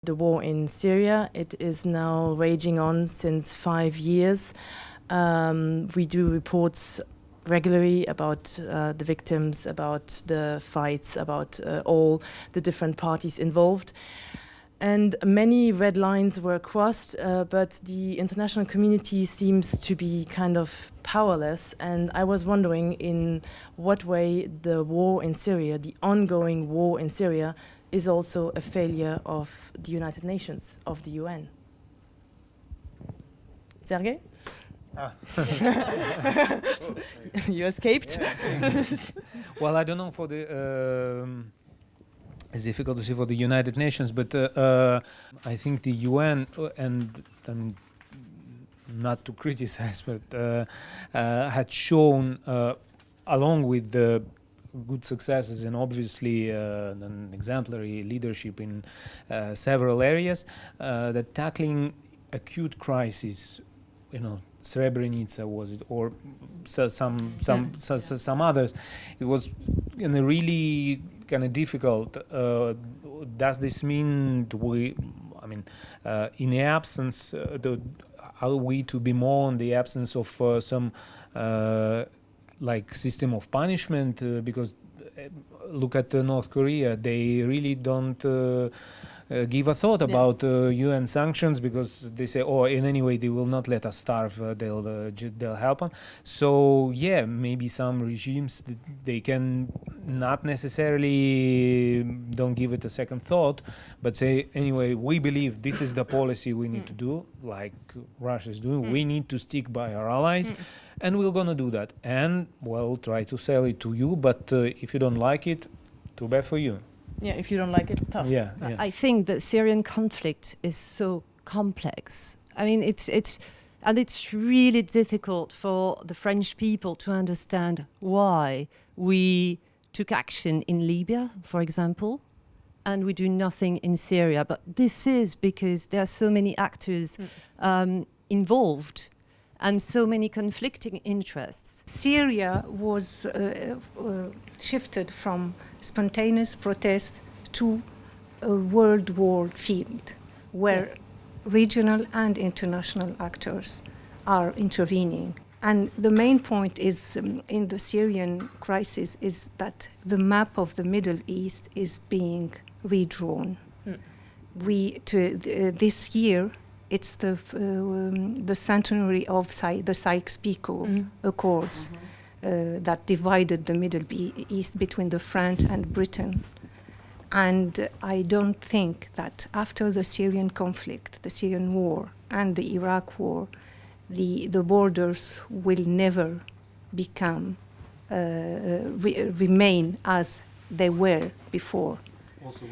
The war in Syria, it is now raging on since 5 years. We do reports regularly about the victims, about the fights, about all the different parties involved. And many red lines were crossed, but the international community seems to be kind of powerless. And I was wondering in what way the war in Syria, the ongoing war in Syria, is also a failure of the United Nations, of the UN. Sergei? You escaped? Yeah. Well, I don't know for the... it's difficult to say for the United Nations, but I think the UN, and not to criticize, but had shown, along with the good successes and obviously an exemplary leadership in several areas, that tackling acute crises, Srebrenica was it, or some others, it was really kind of difficult. Does this mean in the absence, are we to be more in the absence of some like system of punishment? Because look at North Korea, they really don't give a thought about UN sanctions, because they say, oh, in any way they will not let us starve, they'll help them. So yeah, maybe some regimes, they can not necessarily don't give it a second thought, but say, anyway, we believe this is the policy we need to do, like Russia is doing. We need to stick by our allies, and we're gonna do that, and well, try to sell it to you, but if you don't like it, too bad for you. Yeah, if you don't like it, tough. Yeah. I think the Syrian conflict is so complex. I mean, it's really difficult for the French people to understand why we took action in Libya, for example, and we do nothing in Syria. But this is because there are so many actors involved and so many conflicting interests. Syria was shifted from spontaneous protest to a world war field where regional and international actors are intervening. And the main point is in the Syrian crisis is that the map of the Middle East is being redrawn. This year, it's the centenary of the Sykes-Picot Accords that divided the Middle East between the French and Britain. And I don't think that after the Syrian conflict, the Syrian war and the Iraq war, the borders will never become, remain as they were before. Also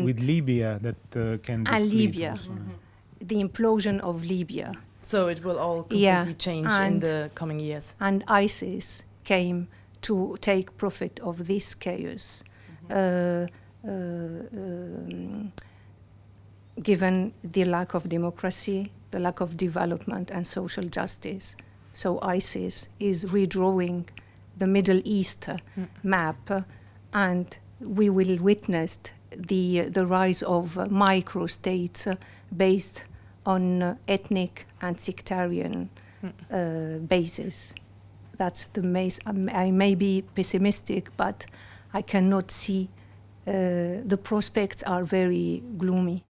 with Libya, that can be split. Libya. Also. The implosion of Libya. So it will all completely change in the coming years. And ISIS came to take profit of this chaos, given the lack of democracy, the lack of development and social justice. So ISIS is redrawing the Middle East map, and we will witness the rise of micro-states based on ethnic and sectarian basis. That's the I may be pessimistic, but I cannot see the prospects are very gloomy.